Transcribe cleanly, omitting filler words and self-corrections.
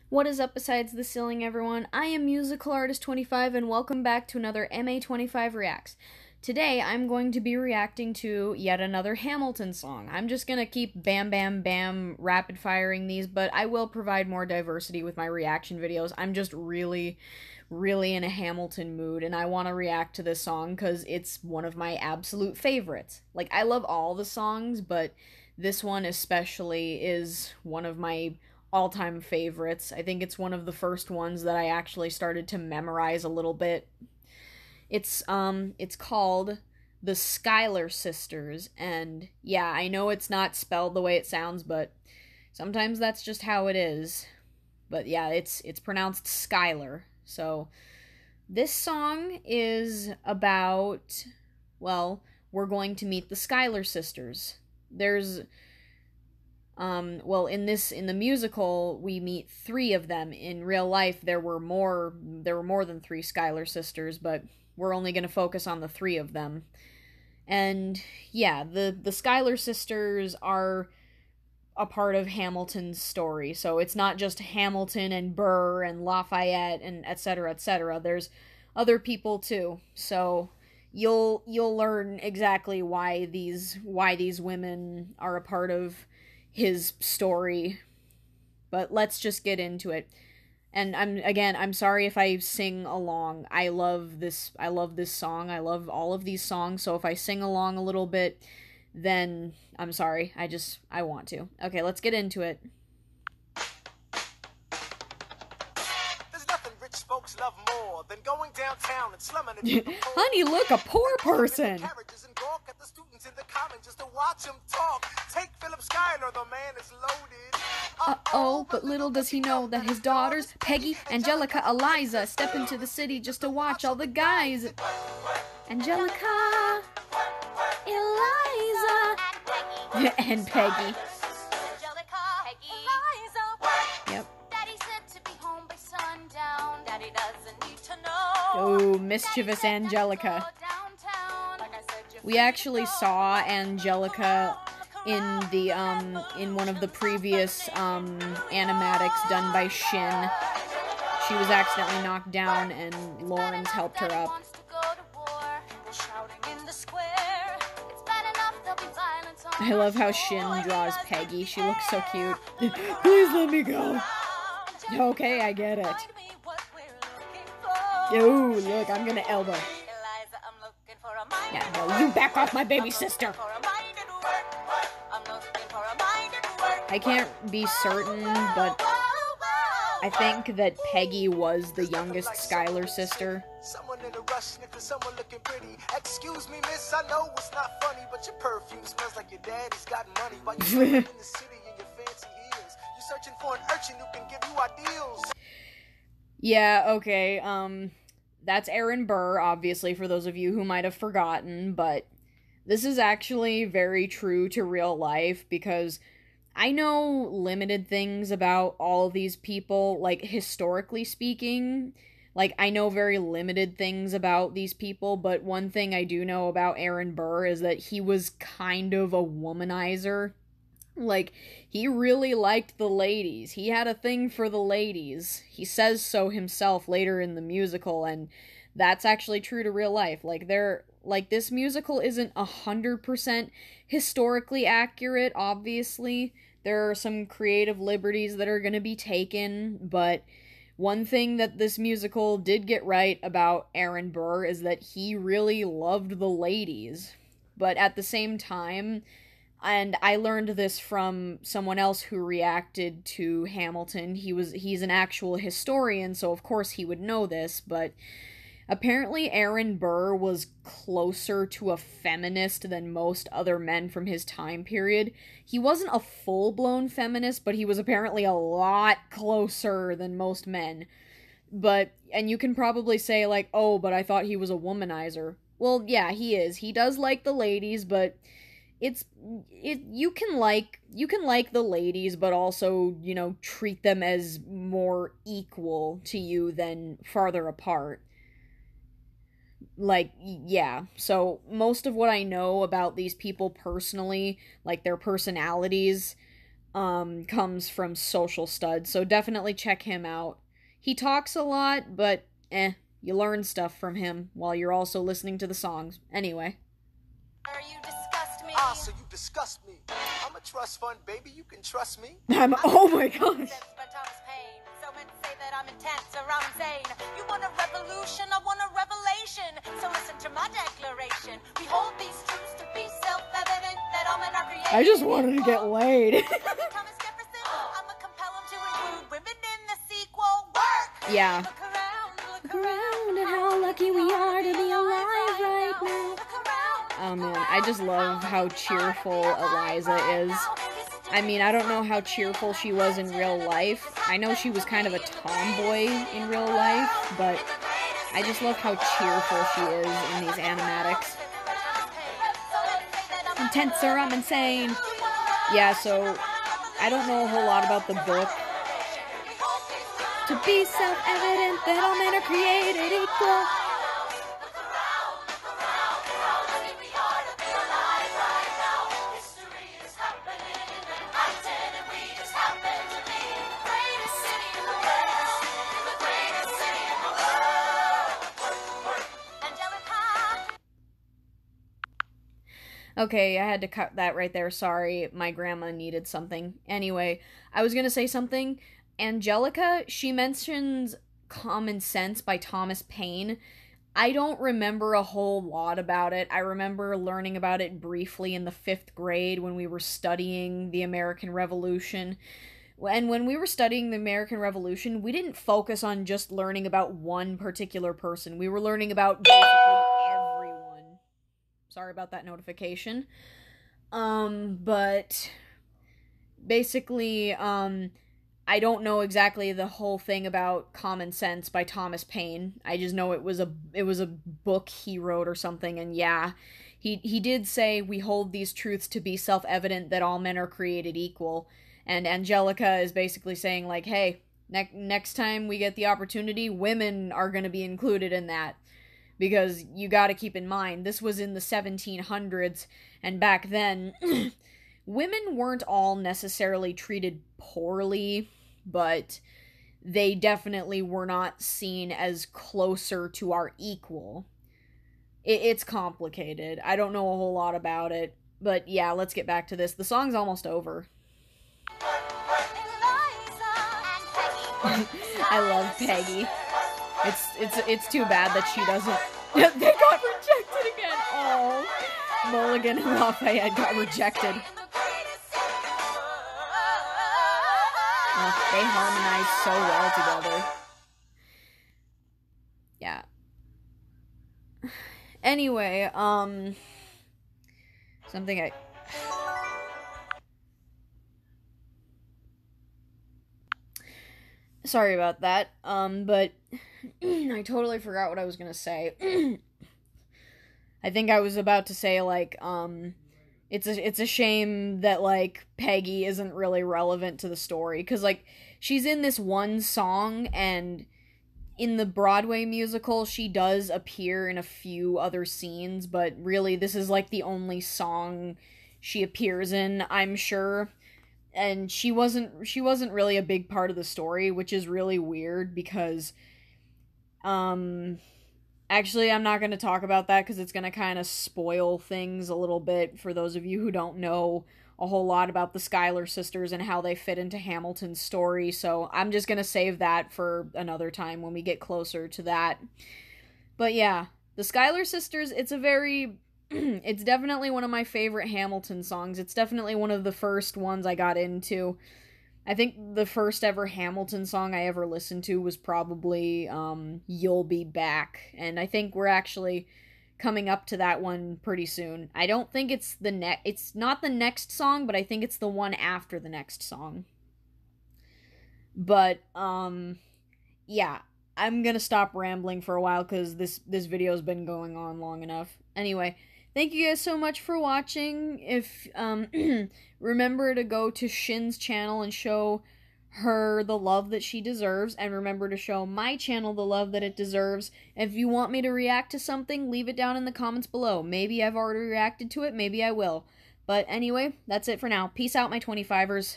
What is up besides the ceiling, everyone? I am Musical Artist 25 and welcome back to another MA25 Reacts. Today I'm going to be reacting to yet another Hamilton song. I'm just gonna keep bam bam bam rapid firing these, but I will provide more diversity with my reaction videos. I'm just really in a Hamilton mood and I want to react to this song because it's one of my absolute favorites. Like, I love all the songs, but this one especially is one of my all-time favorites. I think it's one of the first ones that I actually started to memorize a little bit. It's called the Schuyler Sisters, and yeah, I know it's not spelled the way it sounds, but sometimes that's just how it is. But yeah, it's pronounced Schuyler. So this song is about, well, we're going to meet the Schuyler Sisters. There's well, in the musical, we meet 3 of them. In real life, there were more than 3 Schuyler sisters, but we're only going to focus on the 3 of them. And yeah, the Schuyler sisters are a part of Hamilton's story. So it's not just Hamilton and Burr and Lafayette and etc., etc. There's other people too. So you'll learn exactly why these women are a part of his story, but let's just get into it. And I'm sorry if I sing along. I love this song. I love all of these songs, so if I sing along a little bit, then I'm sorry. I want to. Okay, let's get into it. There's nothing rich folks love more than going downtown and slumming it. Honey, look, a poor person. In the common just to watch him talk. Take Philip Schuyler, the man is loaded. Uh-oh, but little does he know that his daughters, Peggy, Angelica, Eliza, step into the city just to watch all the guys. Angelica, Eliza, and Peggy. Angelica, Peggy, Eliza. Yep. Daddy said to be home by sundown. Daddy doesn't need to know. Oh, mischievous Angelica. We actually saw Angelica in the in one of the previous animatics done by Szyn. She was accidentally knocked down and Lawrence helped her up. I love how Szyn draws Peggy. She looks so cute. Please let me go. Okay, I get it. Ooh, look, I'm gonna elbow. Yeah, no, you back off my baby sister. I can't be certain, but I think that Peggy was the youngest Schuyler sister. Someone in a rush sniffing someone looking pretty. Excuse me, miss, I know it's not funny, but your perfume smells like your daddy's got money. While you're in the city in your fancy heels, you're searching for an urchin who can give you ideals. Yeah, okay, that's Aaron Burr, obviously, for those of you who might have forgotten, but this is actually very true to real life, because I know limited things about all these people, like, historically speaking. Like, I know very limited things about these people, but one thing I do know about Aaron Burr is that he was kind of a womanizer. Like, he really liked the ladies. He had a thing for the ladies. He says so himself later in the musical, and that's actually true to real life. Like, this musical isn't 100% historically accurate, obviously. There are some creative liberties that are going to be taken, but one thing that this musical did get right about Aaron Burr is that he really loved the ladies. But at the same time, and I learned this from someone else who reacted to Hamilton. He's an actual historian, so of course he would know this, but apparently Aaron Burr was closer to a feminist than most other men from his time period. He wasn't a full-blown feminist, but he was apparently a lot closer than most men. And you can probably say, like, oh, but I thought he was a womanizer. Well, yeah, he is. He does like the ladies, but you can like the ladies, but also, you know, treat them as more equal to you than farther apart. Like, yeah, so most of what I know about these people personally, like their personalities, comes from Social Stud, so definitely check him out. He talks a lot, but you learn stuff from him while you're also listening to the songs. Anyway. You disgust me. Ah, so you disgust me. I'm a trust fund, baby. You can trust me. Oh my gosh. So men say that I'm intense or I'm insane. You want a revolution, I want a revelation. So listen to my declaration. We hold these truths to be self-evident that all men are created. I just wanted to get laid. Thomas Jefferson, I'ma compel him to include women in the sequel. Work! Yeah. Look around And how lucky we are to be alive right now. Look around. Oh man, I just love how cheerful Eliza is. I mean, I don't know how cheerful she was in real life. I know she was kind of a tomboy in real life, but I just love how cheerful she is in these animatics. Intense or I'm insane. Yeah, so I don't know a whole lot about the book. To be self-evident that all men are created equal. Okay, I had to cut that right there. Sorry, my grandma needed something. Anyway, I was gonna say something. Angelica, she mentions Common Sense by Thomas Paine. I don't remember a whole lot about it. I remember learning about it briefly in the 5th grade when we were studying the American Revolution. And when we were studying the American Revolution, we didn't focus on just learning about one particular person. We were learning about basically everyone. Sorry about that notification. But basically, I don't know exactly the whole thing about Common Sense by Thomas Paine. I just know it was a book he wrote or something, and yeah, he did say we hold these truths to be self-evident that all men are created equal. And Angelica is basically saying like, hey, next time we get the opportunity, women are going to be included in that. Because you got to keep in mind, this was in the 1700s, and back then, women weren't all necessarily treated poorly, but they definitely were not seen as closer to our equal. It's complicated. I don't know a whole lot about it, but yeah, let's get back to this. The song's almost over. I love Peggy. It's too bad that she doesn't. They got rejected again. Oh, Mulligan and Lafayette got rejected. Oh, they harmonize so well together. Yeah. Anyway, something I. Sorry about that, but I totally forgot what I was gonna say. I think I was about to say, like, it's a shame that, like, Peggy isn't really relevant to the story, because, like, she's in this one song, and in the Broadway musical, she does appear in a few other scenes, but really, this is, like, the only song she appears in, I'm sure. And she wasn't really a big part of the story, which is really weird because, actually, I'm not going to talk about that because it's going to kind of spoil things a little bit for those of you who don't know a whole lot about the Schuyler Sisters and how they fit into Hamilton's story, so I'm just going to save that for another time when we get closer to that. But yeah, the Schuyler Sisters, it's a very... it's definitely one of my favorite Hamilton songs. It's definitely one of the first ones I got into. I think the first ever Hamilton song I ever listened to was probably You'll Be Back, and I think we're actually coming up to that one pretty soon. I don't think it's it's not the next song, but I think it's the one after the next song. But yeah, I'm gonna stop rambling for a while because this video's been going on long enough. Anyway, thank you guys so much for watching. If, remember to go to Shin's channel and show her the love that she deserves, and remember to show my channel the love that it deserves. If you want me to react to something, leave it down in the comments below. Maybe I've already reacted to it, maybe I will. But anyway, that's it for now. Peace out, my 25ers.